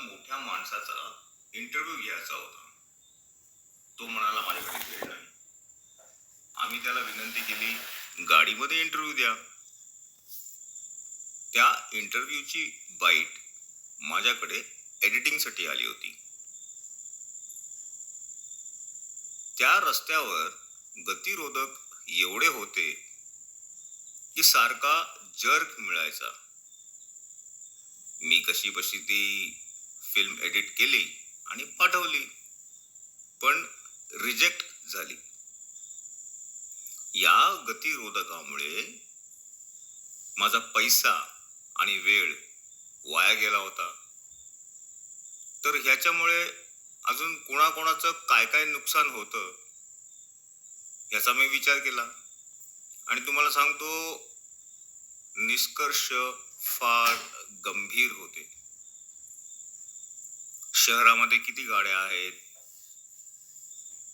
मोठ्या माणसाचा इंटरव्ह्यू घ्यायचा होता. तो म्हणाला माझ्याकडे वेळ नाही. आम्ही त्याला विनंती केली, गाडीमध्ये इंटरव्ह्यू द्या. त्या इंटरव्ह्यूची बाईट माझ्याकडे एडिटिंगसाठी आली होती. त्या रस्त्यावर गतिरोधक एवढे होते की सारखा जर्क मिळायचा. मी कशी बशी ती फिल्म एडिट केली आणि पाठवली, पण रिजेक्ट झाली. या गतिरोधकामुळे माझा पैसा आणि वेळ वाया गेला होता. तर ह्याच्यामुळे अजून कोणाकोणाचं काय काय नुकसान होतं याचा मी विचार केला आणि तुम्हाला सांगतो, निष्कर्ष फार गंभीर होते. शहरामध्ये किती गाड्या आहेत,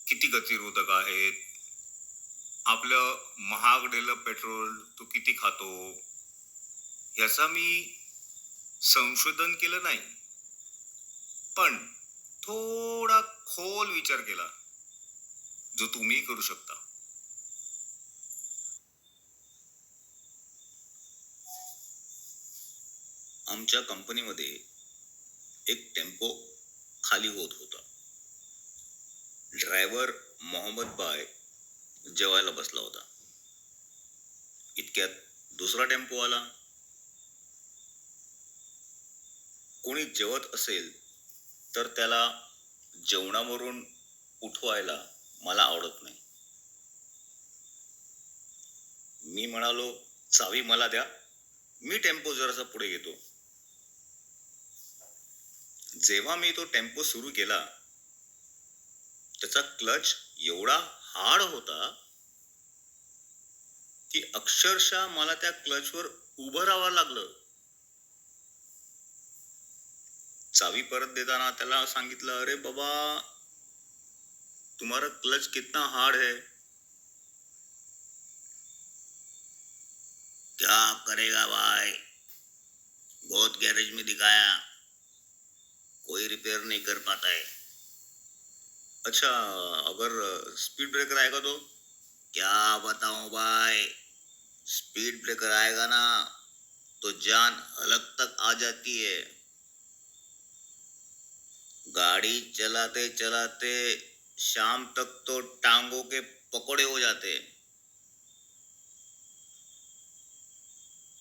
किती गतिरोधक आहेत, आपलं महागडेलं पेट्रोल तो किती खातो, याचा मी संशोधन केलं नाही, पण थोडा खोल विचार केला, जो तुम्ही करू शकता. आमच्या कंपनीमध्ये एक टेम्पो खाली होत होता. ड्रायव्हर मोहम्मद बाय जेवायला बसला होता. इतक्यात दुसरा टेम्पो आला. कोणी जेवत असेल तर त्याला जेवणावरून उठवायला मला आवडत नाही. मी म्हणालो, चावी मला द्या, मी टेम्पो जरासा पुढे घेतो. जेव्हा मी तो टेम्पो सुरू केला, त्याचा क्लच एवढा हार्ड होता की अक्षरशः मला त्या क्लचवर उभं राहावं लागलं. चावी परत देताना त्याला सांगितलं, अरे बाबा, तुम्हारा क्लच कितना हार्ड है. क्या करेगा भाई, बहुत गैरेज में दिखाया, कोई रिपेयर नहीं कर पाता है. अच्छा, अगर स्पीड ब्रेकर आएगा तो? क्या बताऊं भाई, स्पीड ब्रेकर आएगा ना तो जान हलक तक आ जाती है. गाड़ी चलाते चलाते शाम तक तो टांगों के पकोड़े हो जाते.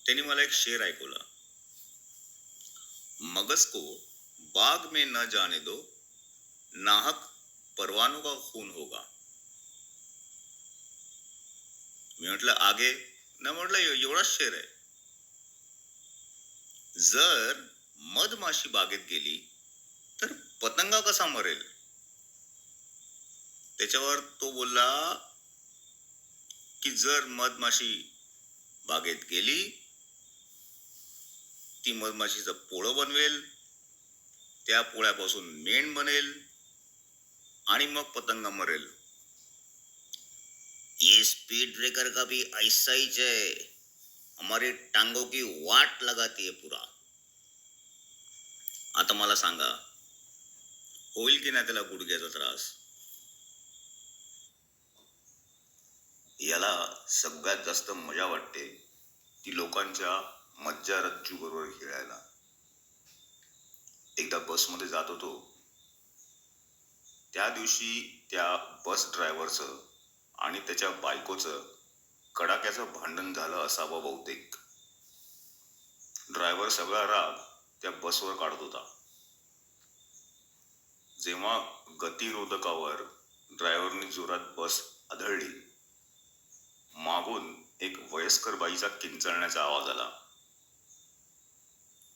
त्यांनी मला एक शेर ऐकवला, मगज को बाग में न जाने दो, नाहक परवानों का खून होगा. मी म्हटलं आगे न, म्हटलं एवढाच शेर आहे. जर मधमाशी बागेत गेली तर पतंगा कसा मरेल. त्याच्यावर तो बोलला की जर मधमाशी बागेत गेली, ती मधमाशीचं पोळं बनवेल, त्या पोळ्यापासून मेण बनेल आणि मग पतंगा मरेल. ये स्पीड ब्रेकर का भी ऐसा ही है, हमारी टांगों की वाट लगाती है पूरा. आता मला सांगा, होईल की नाही त्याला गुडघ्याचा त्रास. याला सगळ्यात जास्त मजा वाटते ती लोकांच्या मज्जा रज्जू बरोबर खेळायला. एकदा बसमध्ये जात होतो. त्या दिवशी त्या बस ड्रायव्हरचं आणि त्याच्या बायकोचं कडाक्याचं भांडण झालं असावं बहुतेक. ड्रायव्हर सगळा राग त्या बसवर काढत होता. जेव्हा गतिरोधकावर ड्रायव्हरनी जोरात बस आदळली, मागून एक वयस्कर बाईचा किंचाळण्याचा आवाज आला.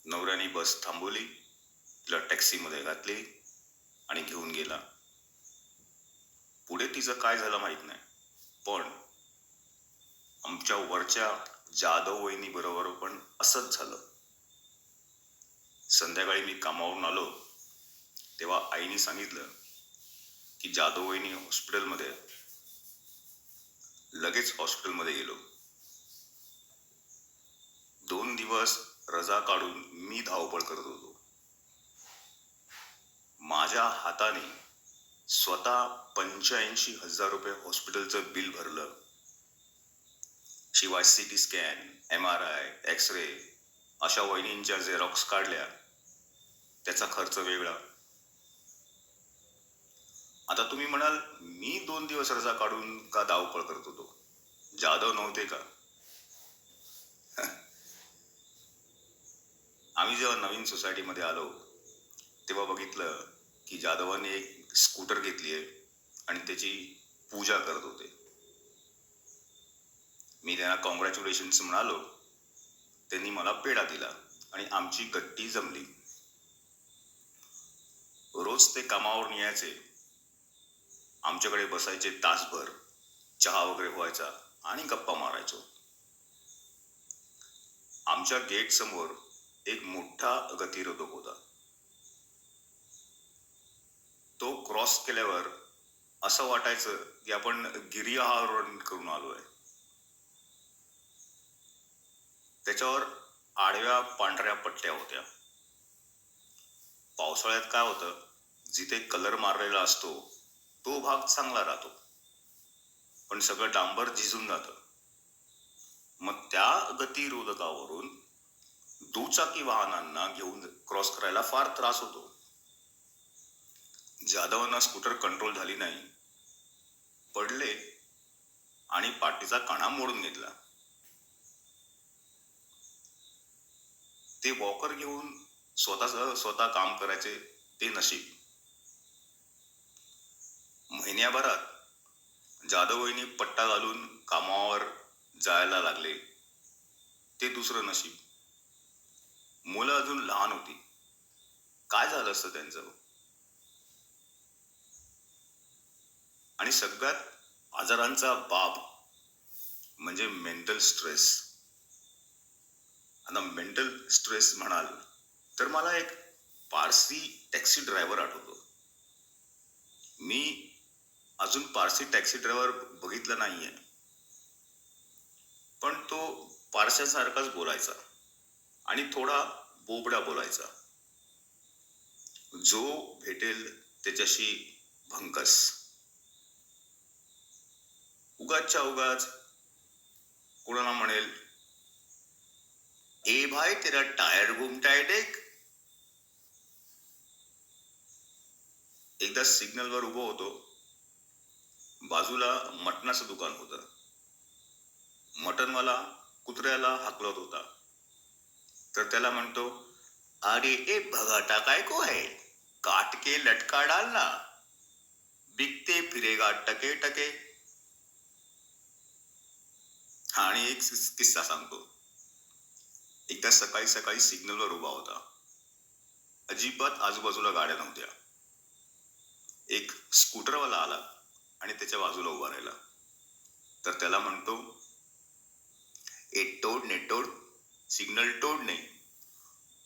नवऱ्याने बस थांबवली, तिला टॅक्सीमध्ये घातली आणि घेऊन गेला. पुढे तिचं काय झालं माहित नाही, पण आमच्या वरच्या जाधव वहिनी बरोबर पण असंच झालं. संध्याकाळी मी कामावरून आलो तेव्हा आईने सांगितलं की जाधव वहिनी हॉस्पिटलमध्ये. लगेच हॉस्पिटलमध्ये गेलो. 2 दिवस रजा काढून मी धावपळ करत होतो. माझ्या हाताने स्वतः 85,000 रुपये हॉस्पिटलचं बिल भरलं. शिवाय CT स्कॅन, MRI, एक्सरे अशा वहिनींच्या झेरॉक्स काढल्या, त्याचा खर्च वेगळा. आता तुम्ही म्हणाल, मी 2 दिवस रजा काढून का धावपळ करत होतो? जाधव नव्हते का? आम्ही जेव्हा नवीन सोसायटीमध्ये आलो तेव्हा बघितलं की जाधवांनी एक स्कूटर घेतली आहे आणि त्याची पूजा करत होते. मी त्यांना कॉंग्रॅच्युलेशन्स म्हणालो. त्यांनी मला पेढा दिला आणि आमची गट्टी जमली. रोज ते कामावर यायचे, आमच्याकडे बसायचे तासभर, चहा वगैरे व्हायचा आणि गप्पा मारायचो. आमच्या गेट समोर एक मोठा गतिरोधक होता. तो क्रॉस केल्यावर असं वाटायचं की आपण गिर्यारोहण करून आलोय. त्याच्यावर आडव्या पांढऱ्या पट्ट्या होत्या. पावसाळ्यात काय होतं, जिथे कलर मारलेला असतो तो भाग चांगला राहतो, पण सगळं डांबर झिजून जातं. मग त्या गतिरोधकावरून दुचाकी वाहनांना घेऊन क्रॉस करायला फार त्रास होतो. जाधवांना स्कूटर कंट्रोल झाली नाही, पडले आणि पाठीचा कणा मोडून घेतला. ते वॉकर घेऊन स्वतः काम करायचे ते नशीब. महिन्याभरात जाधवईनी पट्टा घालून कामावर जायला लागले ते दुसरं नशीब. मुलं अजून लहान होती, काय झालं असतं त्यांचं? आणि सगळ्यात आजारांचा बाब म्हणजे मेंटल स्ट्रेस. आता मेंटल स्ट्रेस म्हणाल तर मला एक पारसी टॅक्सी ड्रायव्हर आठवतो. मी अजून पारसी टॅक्सी ड्रायव्हर बघितला नाहीये, पण तो पारशासारखाच बोलायचा आणि थोडा बोबडा बोलायचा. जो भेटेल त्याच्याशी भंकस. उगाचच्या उगाच कोणाला म्हणेल, ए भाई तेरा टायर घुमता है देख. एकदा सिग्नलवर उभं होतो, बाजूला मटणाचं दुकान होतं. मटनवाला कुत्र्याला हाकलत होता, तर त्याला म्हणतो, अरे ए भगाटा काय को है, काट के लटका डालना, बिकते फिरेगा टके टके. आणि एक किस्सा सांगतो. एकदा सकाळी सकाळी सिग्नलवर उभा होता, अजिबात आजूबाजूला गाड्या नव्हत्या. एक स्कूटरवाला आला आणि त्याच्या बाजूला उभा राहिला. तर त्याला म्हणतो, ए तोड ने तोड, सिग्नल तोडणे,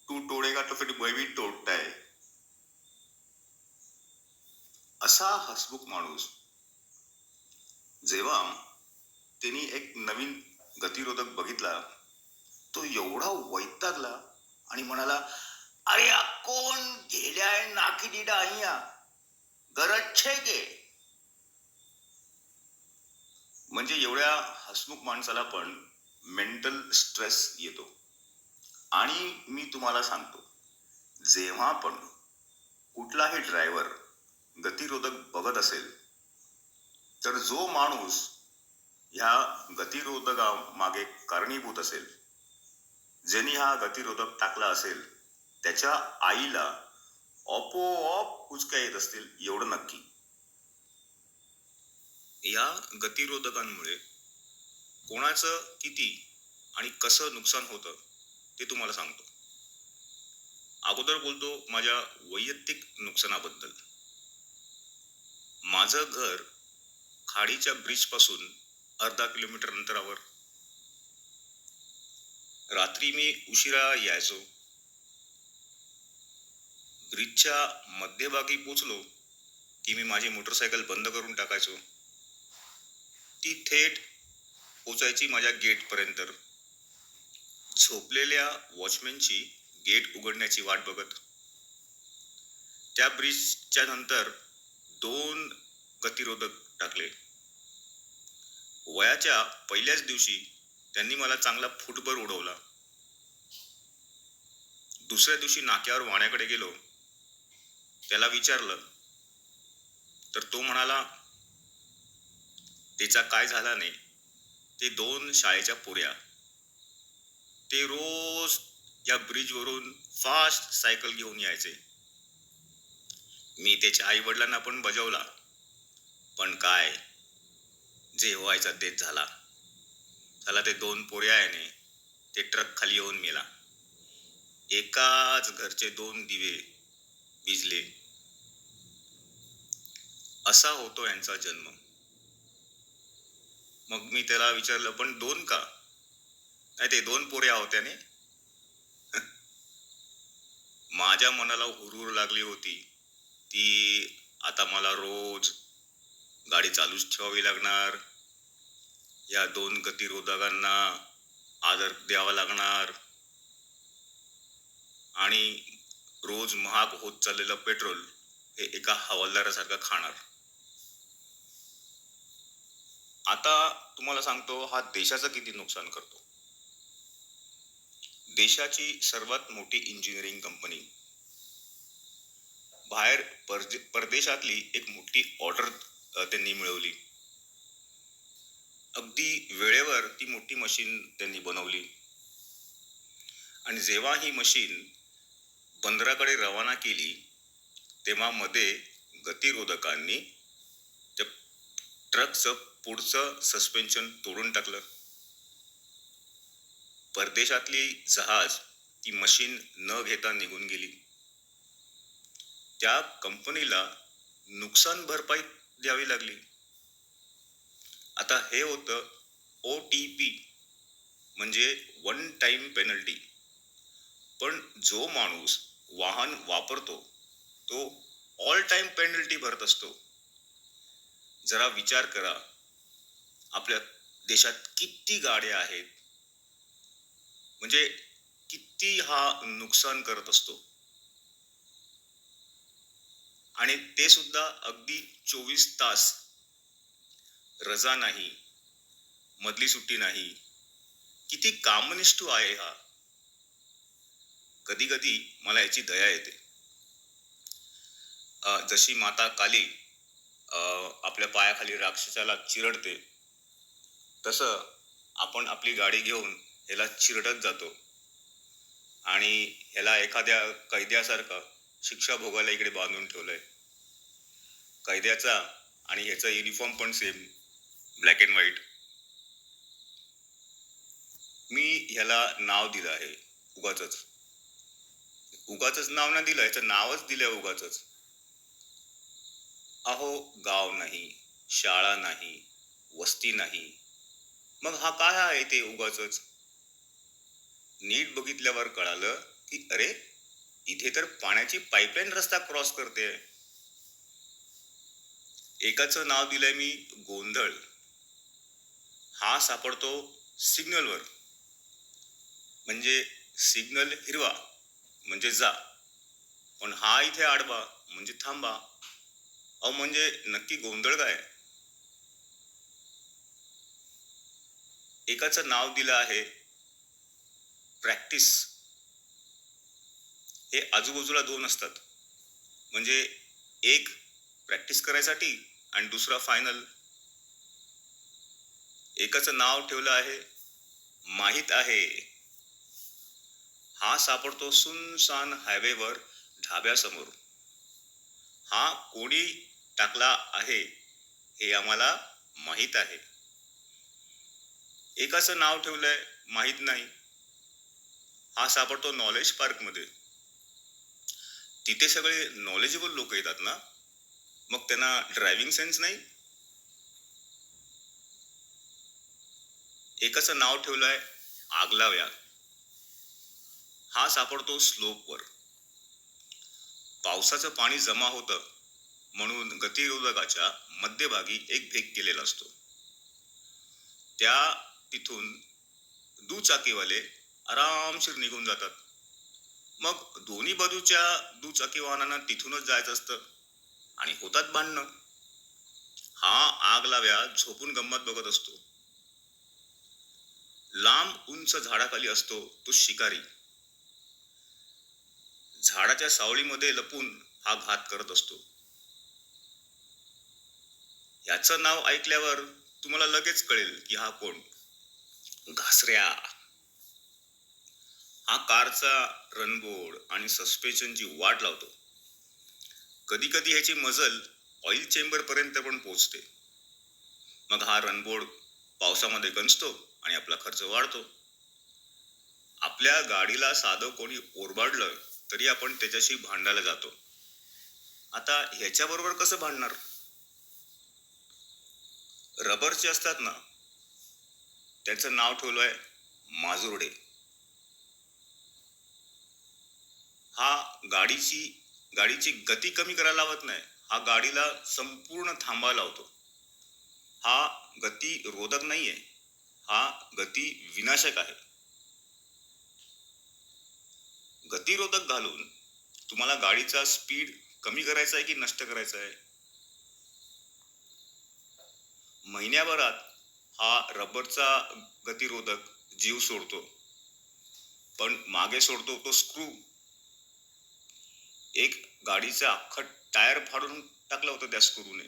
तू तोडेगा तो फिर मैं भी तोडता है. असा हसमुख माणूस. जेव्हा त्यांनी एक नवीन गतिरोधक बघितला, तो एवढा वैतागला आणि म्हणाला, अरे कोण गेल्याय नाकी दिडा અહીંયા, गरज છે के? म्हणजे एवढ्या हसमुख माणसाला पण मेंटल स्ट्रेस येतो. आणि मी तुम्हाला सांगतो, जेव्हा पण कुठलाही ड्रायव्हर गतिरोधक बघत असेल तर जो माणूस ह्या गतिरोधका मागे कारणीभूत असेल, ज्यांनी हा गतिरोधक टाकला असेल, त्याच्या आईला आपोआप उचक्या येत असतील एवढं नक्की. या गतिरोधकांमुळे कोणाचं किती आणि कसं नुकसान होतं ते तुम्हाला सांगतो. अगोदर बोलतो माझ्या वैयक्तिक नुकसानाबद्दल. माझं घर खाडीच्या ब्रिज पासून अर्धा किलोमीटर अंतरावर. रात्री मी उशिरा यायचो. ब्रिजच्या मध्यभागी पोचलो की मी माझी मोटरसायकल बंद करून टाकायचो. ती थेट पोचायची माझ्या गेटपर्यंत. झोपलेल्या वॉचमॅनची गेट उघडण्याची वाट बघत. त्या ब्रिजच्या नंतर 2 गतिरोधक टाकले. वयाच्या पहिल्याच दिवशी त्यांनी मला चांगला फुटभर उडवला. दुसऱ्या दिवशी नाक्यावर वाण्याकडे गेलो. त्याला विचारलं तर तो म्हणाला, त्याचा काय झाला नाही. ते 2 शाळेच्या पोऱ्या, ते रोज या ब्रिजवरून फास्ट सायकल घेऊन यायचे. मी त्याच्या आई वडिलांना पण बजावला, पण काय, जे व्हायचा तेच झाला. ते 2 पोऱ्या आहे ते ट्रक खाली येऊन मेला. एकाच घरचे 2 दिवे विझले. असा होतो यांचा जन्म. मग मी त्याला विचारलं, पण 2 का? नाही, ते 2 पोऱ्या होत्या ने. माझ्या मनाला हुरहुर लागली होती. ती आता मला रोज गाडी चालूच ठेवावी लागणार, या 2 गतिरोधकांना आदर द्यावा लागणार आणि रोज महाग होत चाललेलं पेट्रोल हे एका हवालदारासारखं खाणार. आता तुम्हाला सांगतो, हा देशाचं किती नुकसान करतो. देशाची सर्वात मोठी इंजिनिअरिंग कंपनी बाहेर परदेशातली एक मोठी ऑर्डर त्यांनी मिळवली. अगदी वेळेवर ती मोठी मशीन त्यांनी बनवली आणि जेव्हा ही मशीन बंदराकडे रवाना केली, तेव्हा मध्ये गतिरोधकांनी त्या ट्रकचं पुढचं सस्पेन्शन तोडून टाकलं. परदेशातली जहाज ती मशीन न घेता निघून गेली. त्या कंपनीला नुकसान भरपाई द्यावी लागली. आता हे होतं OTP, म्हणजे 1 टाइम पेनल्टी. पण जो माणूस वाहन वापरतो तो ऑल टाइम पेनल्टी भरत असतो. जरा विचार करा, आपल्या देशात किती गाड्या आहेत, म्हणजे किती हा नुकसान करत असतो. आणि ते सुद्धा अगदी 24 तास. रजा नाही, मधली सुट्टी नाही. किती कामनिष्ठू आहे हा. कधी कधी मला याची दया येते. जशी माता काली आपल्या पायाखाली राक्षसाला चिरडते, तसं आपण आपली गाडी घेऊन ह्याला चिरडत जातो आणि ह्याला एखाद्या कैद्यासारखं शिक्षा भोगायला इकडे बांधून ठेवलंय. कैद्याचा आणि ह्याचा युनिफॉर्म पण सेम, ब्लॅक अँड व्हाईट. मी ह्याला नाव दिलं आहे उगाचच नाव नाही दिलं, ह्याचं नावच दिलंय उगाचच. अहो, गाव नाही, शाळा नाही, वस्ती नाही, मग हा काय आहे ते उगाचच. नीट बघितल्यावर कळालं की अरे, इथे तर पाण्याची पाईपलाईन रस्ता क्रॉस करते. एकाचं नाव दिलंय मी गोंधळ. हा सापडतो सिग्नलवर, म्हणजे सिग्नल हिरवा म्हणजे जा, पण हा इथे आडवा म्हणजे थांबा. अहो, म्हणजे नक्की गोंधळ काय. एकाचं नाव दिलं आहे प्रॅक्टिस. हे आजूबाजूला 2 असतात, म्हणजे एक प्रॅक्टिस करायसाठी आणि दुसरा फायनल. एकाचं नाव ठेवलं आहे माहित आहे. हा सापडतो सुनसान हायवेवर ढाब्यासमोर. हा कोणी टाकला आहे हे आम्हाला माहित आहे. एकाचं नाव ठेवलंय माहित नाही. हा सापडतो नॉलेज पार्क मध्ये. तिथे सगळे नॉलेजेबल लोक येतात ना, मग त्यांना ड्रायव्हिंग सेन्स नाही. एकाचं नाव ठेवलंय आगलाव्या. हा सापडतो स्लोपवर. पावसाचं पाणी जमा होतं म्हणून गतिरोधकाच्या मध्यभागी एक भेग केलेला असतो. तिथून दुचाकीवाले आरामशीर निघून जातात. मग दोन्ही बाजूच्या दुचाकी वाहनांना तिथूनच जायचं असतं आणि होतात भांडणं. हा आग लाव्या झोपून गंमत बघत असतो. लांब उंच झाडाखाली असतो तो शिकारी. झाडाच्या सावलीमध्ये लपून हा घात करत असतो. याचं नाव ऐकल्यावर तुम्हाला लगेच कळेल की हा कोण. घासऱ्या. हा कारचा रनबोर्ड आणि सस्पेन्शनची वाट लावतो. कधी कधी ह्याची मजल ऑइल चेंबर पर्यंत पण पोहोचते. मग हा रनबोर्ड पावसामध्ये गंजतो आणि आपला खर्च वाढतो. आपल्या गाडीला साधं कोणी ओरबाडलं तरी आपण त्याच्याशी भांडायला जातो. आता ह्याच्याबरोबर कसं भांडणार? रबरचे असतात ना, त्याचं नाव ठेवलंय माजुरडे. हा गाडीची गाडीची गती कमी करायला लावत नाही, हा गाडीला संपूर्ण थांबायला लावतो. हा गती रोधक नाहीये, हा गती विनाशक आहे. गतिरोधक घालून तुम्हाला गाडीचा स्पीड कमी करायचा आहे की नष्ट करायचा आहे? महिन्याभरात हा रबरचा गतिरोधक जीव सोडतो, पण मागे सोडतो तो स्क्रू. एक गाडीचा अख्खं टायर फाडून टाकलं होतं त्या स्क्रूने.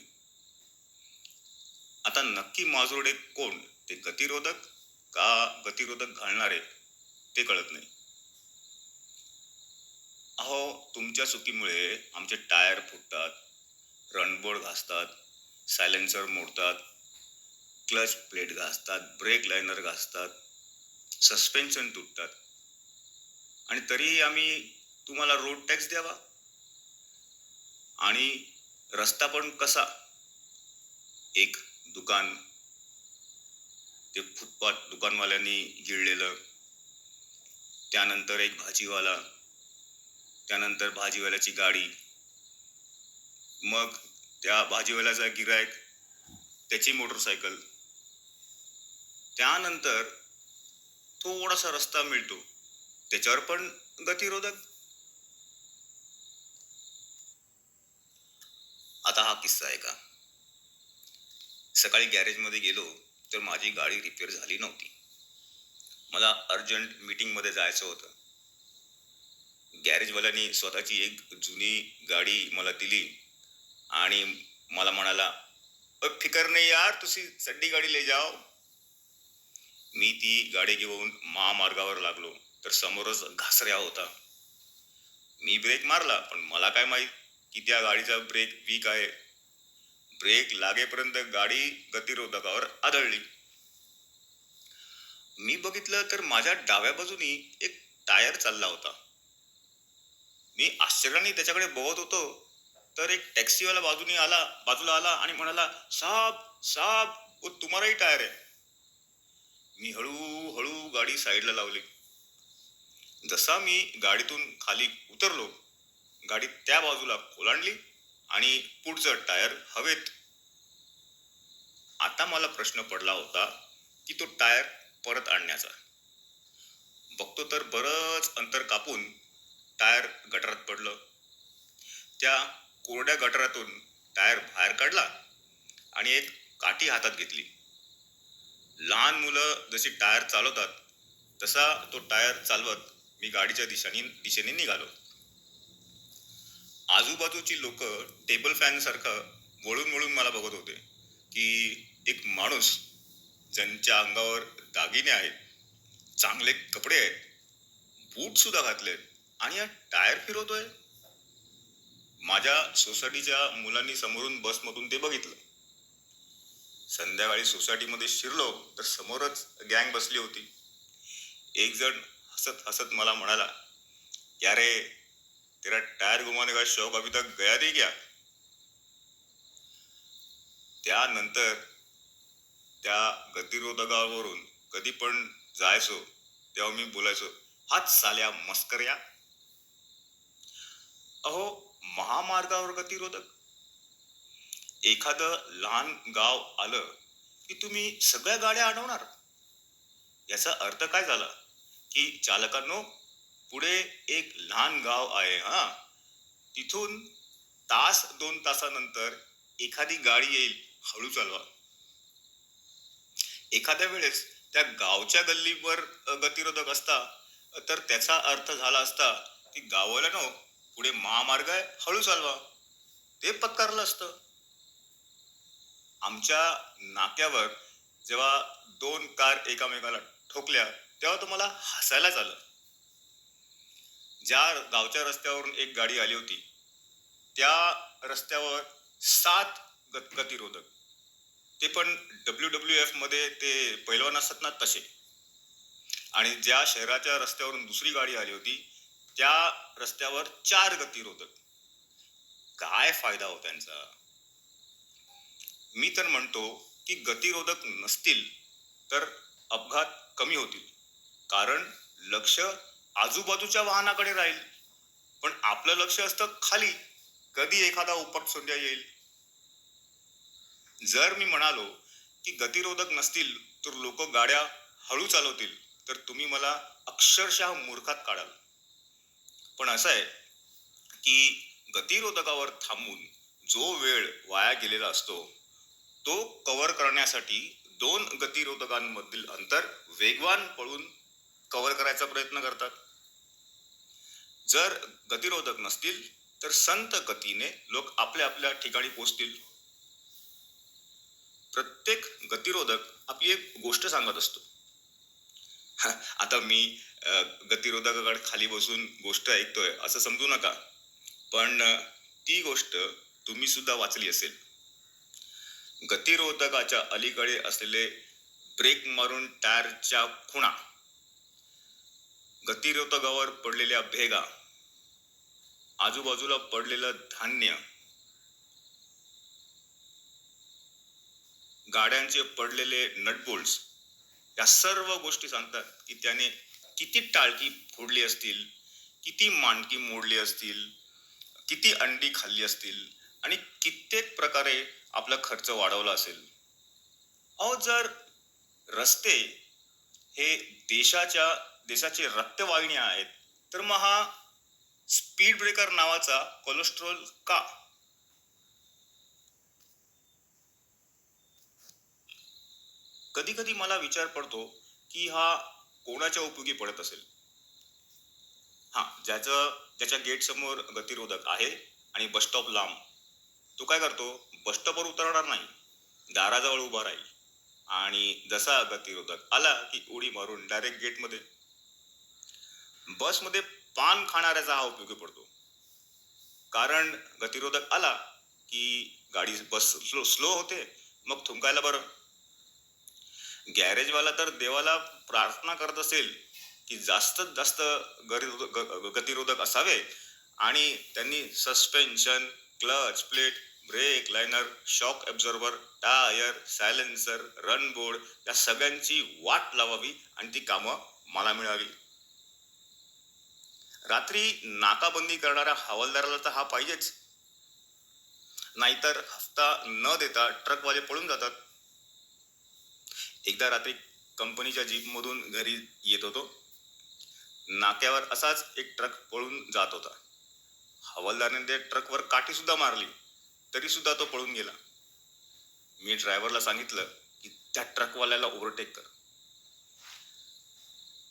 आता नक्की माजोर्डे कोण, ते गतिरोधक का गतिरोधक घालणारे, ते कळत नाही. अहो, तुमच्या चुकीमुळे आमचे टायर फुटतात, रनबोर्ड घासतात, सायलेन्सर मोडतात, क्लच प्लेट घासतात, ब्रेक लायनर घासतात, सस्पेन्शन तुटतात, आणि तरीही आम्ही तुम्हाला रोड टॅक्स द्यावा. आणि रस्ता पण कसा? एक दुकान, ते फुटपाथ दुकानवाल्यांनी गिळलेलं, त्यानंतर एक भाजीवाला, त्यानंतर भाजीवाल्याची गाडी, मग त्या भाजीवाल्याचा गिरायक, त्याची मोटरसायकल, त्यानंतर थोडासा रस्ता मिळतो, त्याच्यावर पण गतिरोधक. आता हा किस्सा आहे का? सकाळी गॅरेजमध्ये गेलो तर माझी गाडी रिपेअर झाली नव्हती. मला अर्जंट मीटिंगमध्ये जायचं होतं. गॅरेजवाल्याने स्वतःची एक जुनी गाडी मला दिली आणि मला म्हणाला, फिकर नाही यार, तुझी चड्डी गाडी ले जाओ. मी ती गाडी घेऊन महामार्गावर लागलो तर समोरच घासऱ्या होता. मी ब्रेक मारला, पण मला काय माहित की त्या गाडीचा ब्रेक वीक आहे. ब्रेक लागेपर्यंत गाडी गतिरोधकावर आदळली. मी बघितलं तर माझ्या डाव्या बाजूनी एक टायर चालला होता. मी आश्चर्याने त्याच्याकडे बघत होतो तर एक टॅक्सीवाला बाजूला आला आणि म्हणाला, साहब साहब, वो तुम्हारा ही टायर है. मी हळूहळू गाडी साईडला लावली. जसा मी गाडीतून खाली उतरलो, गाडी त्या बाजूला ओलांडली आणि पुढचं टायर हवेत. आता मला प्रश्न पडला होता की तो टायर परत आणण्याचा. बघतो तर बरंच अंतर कापून टायर गटारात पडलं. त्या कोरड्या गटारातून टायर बाहेर काढला आणि एक काठी हातात घेतली. लहान मुलं जशी टायर चालवतात तसा तो टायर चालवत मी गाडीच्या दिशेने निघालो. आजूबाजूची लोक टेबल फॅन सारखं वळून वळून मला बघत होते की एक माणूस ज्यांच्या अंगावर दागिने आहेत, चांगले कपडे आहेत, बूट सुद्धा घातलेत, आणि हा टायर फिरवतोय. माझ्या सोसायटीच्या मुलांनी समोरून बसमधून ते बघितलं. संध्याकाळी सोसायटीमध्ये शिरलो तर समोरच गँग बसली होती. एक जण हसत हसत मला म्हणाला, क्या रे, तेरा टायर घुमाने का शौक अभी तक गया नहीं क्या? त्यानंतर त्या गतिरोधकावरून कधी पण जायचो तेव्हा मी बोलायचो, हाच साल्या मस्कऱ्या. अहो, महामार्गावर गतिरोधक. एखादं लहान गाव आलं की तुम्ही सगळ्या गाड्या अडवणार. याचा अर्थ काय झाला की चालकांनो, पुढे एक लहान गाव आहे हा. तिथून तास 2 तासानंतर एखादी गाडी येईल, हळू चालवा. एखाद्या वेळेस त्या गावच्या गल्लीवर गतिरोधक असता तर त्याचा अर्थ झाला असता की गावाला नो, पुढे महामार्ग आहे, हळू चालवा. ते पत्कारलं असतं. आमच्या नाक्यावर जेव्हा 2 कार एकामेकाला ठोकल्या तेव्हा तुम्हाला हसायलाच आलं. ज्या गावच्या रस्त्यावरून एक गाडी आली होती त्या रस्त्यावर 7 गतिरोधक, ते पण WWF मध्ये ते पैलवान असतात ना तसे. आणि ज्या शहराच्या रस्त्यावरून दुसरी गाडी आली होती त्या रस्त्यावर 4 गतिरोधक. काय फायदा हो त्यांचा? मी तर म्हणतो की गतिरोधक नसतील तर अपघात कमी होतील, कारण लक्ष आजूबाजूच्या वाहनाकडे राहील. पण आपलं लक्ष असतं खाली, कधी एखादा उपटसुंड्या येईल. जर मी म्हणालो की गतिरोधक नसतील तर लोक गाड्या हळू चालवतील तर तुम्ही मला अक्षरशः मूर्खात काढाल. पण असं आहे की गतिरोधकावर थांबून जो वेळ वाया गेलेला असतो तो कव्हर करण्यासाठी 2 गतिरोधकांमधील अंतर वेगवान पळून कव्हर करायचा प्रयत्न करतात. जर गतिरोधक नसतील तर संत गतीने लोक आपल्या आपल्या ठिकाणी पोहोचतील. प्रत्येक गतिरोधक आपली एक गोष्ट सांगत असतो. आता मी गतिरोधकाकडे खाली बसून गोष्ट ऐकतोय असं समजू नका, पण ती गोष्ट तुम्ही सुद्धा वाचली असेल. गतिरोधकाच्या अलीकडे असलेले ब्रेक मारून टायरच्या खुणा, गतिरोधकावर पडलेल्या भेगा, आजूबाजूला पडलेलं धान्य, गाड्यांचे पडलेले नटबोल्ट्स, या सर्व गोष्टी सांगतात की त्याने किती टाळकी फोडली असतील, किती मांडकी मोडली असतील, किती अंडी खाल्ली असतील आणि कित्येक प्रकारे आपला खर्च वाढवला असेल. अहो, जर रस्ते हे देशाची रक्तवाहिनी आहेत तर मग हा स्पीड ब्रेकर नावाचा कोलेस्ट्रॉल का? कधी कधी मला विचार पडतो की हा कोणाच्या उपयोगी पडत असेल. ज्याच्या गेट समोर गतिरोधक आहे आणि बस स्टॉप लांब, तो काय करतो, बस स्टॉपवर उतरणार नाही, दाराजवळ उभा राहील आणि जसा गतिरोधक आला की उडी मारून डायरेक्ट गेटमध्ये. बसमध्ये पान खाणाऱ्याचा हा उपयोगी पडतो, कारण गतिरोधक आला की बस स्लो होते, मग थुंकायला बरं. गॅरेजवाला तर देवाला प्रार्थना करत असेल की जास्तीत जास्त गतिरोधक असावे आणि त्यांनी suspension, clutch plate, brake liner, shock absorber, tyre, silencer, run board या सगळ्यांची वाट लावावी आणि ती कामं मला मिळावी. रात्री नाकाबंदी करणाऱ्या हवालदाराला तर हा पाहिजेच, नाहीतर हफ्ता न देता ट्रकवाले पळून जातात. एकदा रात्री कंपनीच्या जीपमधून घरी येत होतो. नाक्यावर असाच एक ट्रक पळून जात होता. हवालदाराने त्या ट्रकवर काठी सुद्धा मारली, तरी सुद्धा तो पळून गेला. मी ड्रायव्हरला सांगितलं की त्या ट्रकवाल्याला ओव्हरटेक कर.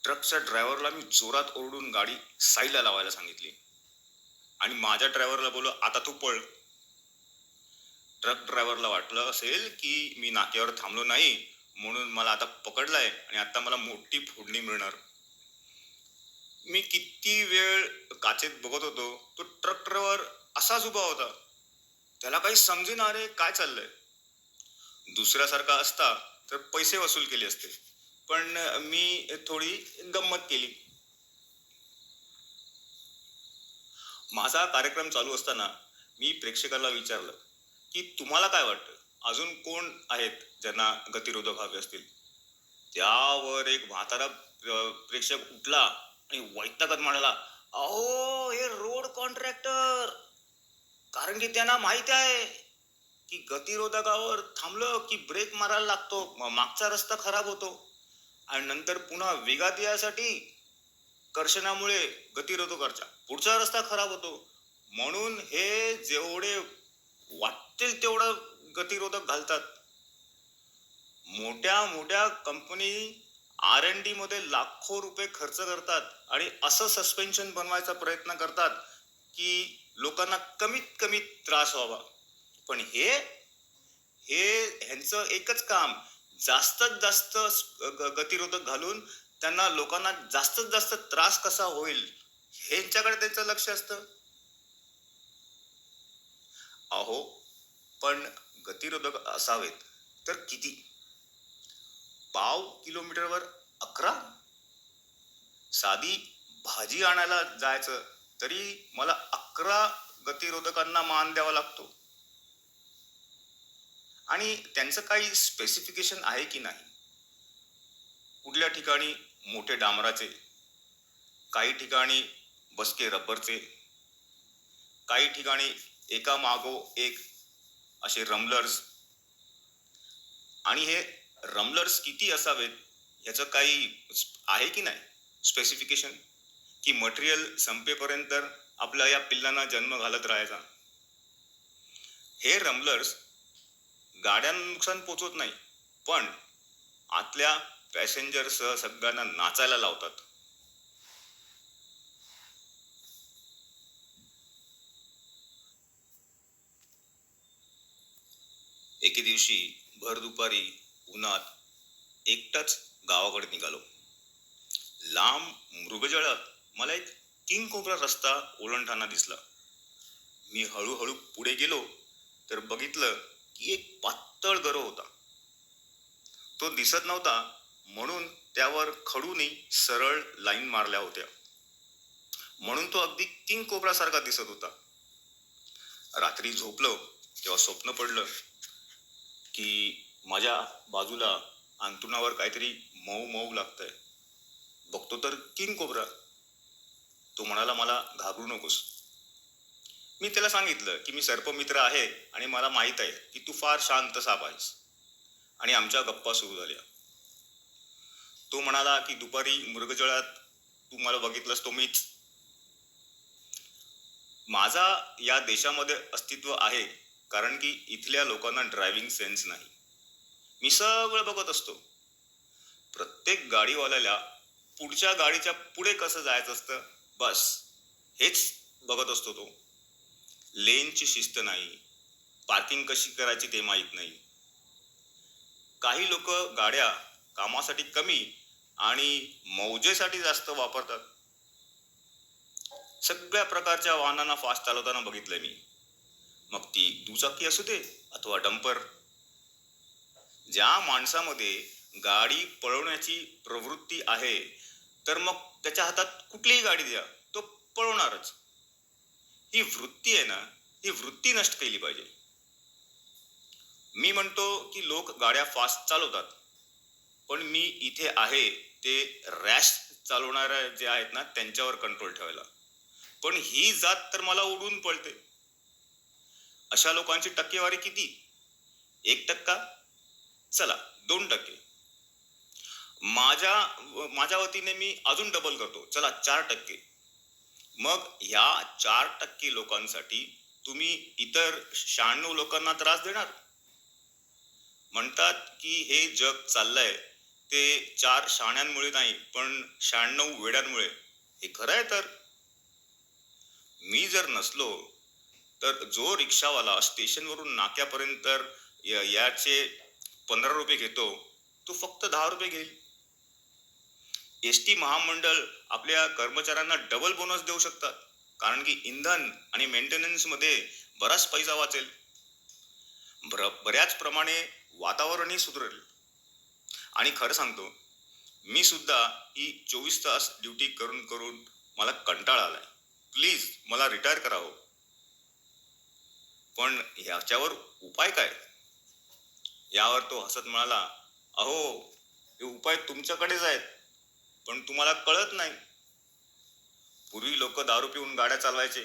ट्रकच्या ड्रायव्हरला मी जोरात ओरडून गाडी साईडला लावायला सांगितली आणि माझ्या ड्रायव्हरला बोललो, आता तू पळ. ट्रक ड्रायव्हरला वाटलं असेल की मी नाक्यावर थांबलो नाही म्हणून मला आता पकडलाय आणि आता मला मोठी फोडणी मिळणार. मी किती वेळ काचेत बघत होतो, तो ट्रक ड्रायव्हर असाच उभा होता. त्याला काही समजेना रे काय चाललंय. दुसऱ्यासारखा असता तर पैसे वसूल केले असते, पण मी थोडी गंमत केली. माझा कार्यक्रम चालू असताना मी प्रेक्षकाला विचारलं की तुम्हाला काय वाटतं, अजून कोण आहेत ज्यांना गतिरोधक हवे असतील. त्यावर एक म्हातारा प्रेक्षक उठला आणि वैतागत म्हणाला, अहो हे रोड कॉन्ट्रॅक्टर. कारण की त्यांना माहिती आहे की गतिरोधकावर थांबलं की ब्रेक मारायला लागतो, मागचा रस्ता खराब होतो आणि नंतर पुन्हा वेगात यासाठी कर्षणामुळे गतिरोधकाच्या पुढचा रस्ता खराब होतो. म्हणून हे जेवढे वाटेल तेवढं गतिरोधक घालतात. मोठ्या मोठ्या कंपनी R&D मध्ये लाखो रुपये खर्च करतात आणि असं सस्पेन्शन बनवायचा प्रयत्न करतात की लोकांना कमीत कमी त्रास व्हावा. पण हे हे ह्यांचं एकच काम, जास्तीत जास्त गतिरोधक घालून त्यांना लोकांना जास्तीत जास्त त्रास कसा होईल ह्यांच्याकडे त्यांचं लक्ष असतं. अहो, पण गतिरोधक असावेत तर किती? पाव किलोमीटरवर 11? साधी भाजी आणायला जायचं तरी मला 11 गतिरोधकांना मान द्यावा लागतो. आणि त्यांचं काही स्पेसिफिकेशन आहे की नाही? कुठल्या ठिकाणी मोठे डांबराचे, काही ठिकाणी बसके रबरचे, काही ठिकाणी एका मागो एक असे रमलर्स. आणि हे रमलर्स किती असावेत ह्याचं काही आहे की नाही स्पेसिफिकेशन? की मटेरियल संपेपर्यंत आपल्या या पिल्लांना जन्म घालत राहायचा? हे रमलर्स गाड्यांना नुकसान पोचवत नाही, पण आतल्या पॅसेंजरसह सगळ्यांना नाचायला लावतात. एके दिवशी भर दुपारी उन्हात एकटाच गावाकडे निघालो. लांब मृगजळात मला एक किंग कोब्रा रस्ता ओलांडताना दिसला. मी हळूहळू पुढे गेलो तर बघितलं की एक पातळ गरो होता. तो दिसत नव्हता म्हणून त्यावर खडूनी सरळ लाईन मारल्या होत्या, म्हणून तो अगदी किंग कोब्रा सारखा दिसत होता. रात्री झोपलो तेव्हा स्वप्न पडलं की माझ्या बाजूला अंथरुणावर काहीतरी मऊ मऊ लागतंय. बघतो तर किंग कोब्रा. तो म्हणाला, मला घाबरू नकोस. मी त्याला सांगितलं की मी सर्पमित्र आहे आणि मला माहित आहे की तू फार शांत साप आहेस. आणि आमच्या गप्पा सुरू झाल्या. तो म्हणाला की दुपारी मृगजळात तू मला बघितलंस तो मीच. माझा या देशामध्ये अस्तित्व आहे कारण की इथल्या लोकांना ड्रायव्हिंग सेन्स नाही. मी सगळं बघत असतो. प्रत्येक गाडीवाल्याला पुढच्या गाडीच्या पुढे कसं जायचं असतं बस हेच बघत असतो तो. लेनची शिस्त नाही, पार्किंग कशी करायची ते माहीत नाही. काही लोक गाड्या कामासाठी कमी आणि मौजेसाठी जास्त वापरतात. सगळ्या प्रकारच्या वाहनांना फास्ट चालवताना बघितलंय मी, मग ती दुचाकी असू दे अथवा डंपर. ज्या माणसामध्ये गाडी पळवण्याची प्रवृत्ती आहे तर मग त्याच्या हातात कुठलीही गाडी द्या तो पळवणारच. ही वृत्ती आहे ना, ही वृत्ती नष्ट केली पाहिजे. मी म्हणतो की लोक गाड्या फास्ट चालवतात, पण मी इथे आहे ते रॅश चालवणाऱ्या जे आहेत ना त्यांच्यावर कंट्रोल ठेवायला. पण ही जात तर मला उडून पळते. अशा लोकांची टक्केवारी किती? 1%? चला 2%. माझ्या वतीने मी अजून डबल करतो, चला 4%. मग ह्या 4% लोकांसाठी तुम्ही इतर 96 लोकांना त्रास देणार? म्हणतात की हे जग चाललंय ते 4 शाण्यांमुळे नाही पण 96 वेड्यांमुळे. हे खरं आहे तर? मी जर नसलो तर जो रिक्षावाला स्टेशनवरून नाक्यापर्यंत याचे 15 रुपये घेतो तो फक्त 10 रुपये घेईल. एसटी महामंडळ आपल्या कर्मचाऱ्यांना डबल बोनस देऊ शकतात कारण की इंधन आणि मेंटेनन्स मध्ये बराच पैसा वाचेल. बऱ्याच प्रमाणे वातावरणही सुधारेल. आणि खरं सांगतो, मी सुद्धा ही 24 तास ड्युटी करून करून मला कंटाळा आलाय. प्लीज मला रिटायर करावं. पण ह्याच्यावर उपाय काय? यावर तो हसत म्हणाला, अहो हे उपाय तुमच्याकडेच आहेत पण तुम्हाला कळत नाही. पूर्वी लोक दारू पिऊन गाड्या चालवायचे,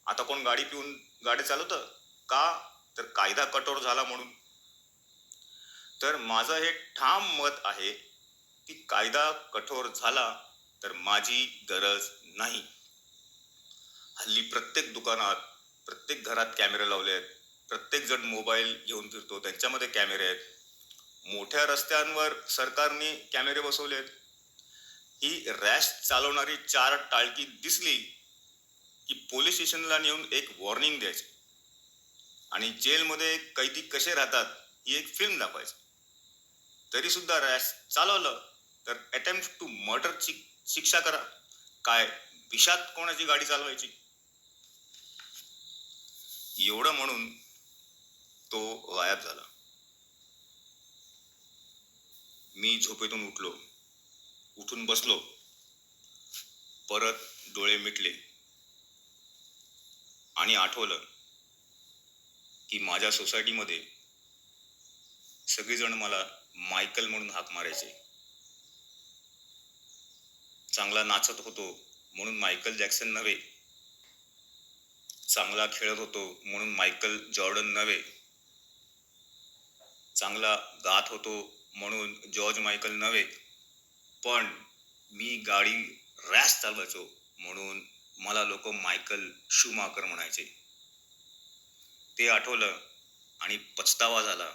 आता कोण गाडी पिऊन गाडी चालवतं का? तर कायदा कठोर झाला म्हणून. तर माझं हे ठाम मत आहे की कायदा कठोर झाला तर माझी गरज नाही. हल्ली प्रत्येक दुकानात, प्रत्येक घरात कॅमेरे लावले आहेत. प्रत्येक जण मोबाईल घेऊन फिरतो, त्यांच्यामध्ये कॅमेरे आहेत. मोठ्या रस्त्यांवर सरकारने कॅमेरे बसवले आहेत. ही रॅश चालवणारी 4 टाळकी दिसली की पोलीस स्टेशनला नेऊन एक वॉर्निंग द्यायची आणि जेलमध्ये कैदी कसे राहतात ही एक फिल्म दाखवायची. तरी सुद्धा रॅश चालवलं तर अटेम्प्ट टू मर्डरची शिक्षा करा. काय विषात कोणाची गाडी चालवायची? एवढं म्हणून तो गायब झाला. मी झोपेतून उठलो, उठून बसलो, परत डोळे मिटले आणि आठवलं की माझ्या सोसायटीमध्ये सगळेजण मला मायकल म्हणून हाक मारायचे. चांगला नाचत होतो म्हणून मायकल जॅक्सन नव्हे, चांगला खेळत होतो म्हणून मायकल जॉर्डन नव्हे, चांगला गात होतो म्हणून जॉर्ज मायकल नव्हे, पण मी गाडी रॅश चालवायचो म्हणून मला लोक मायकल शूमाकर म्हणायचे. ते आठवलं आणि पछतावा झाला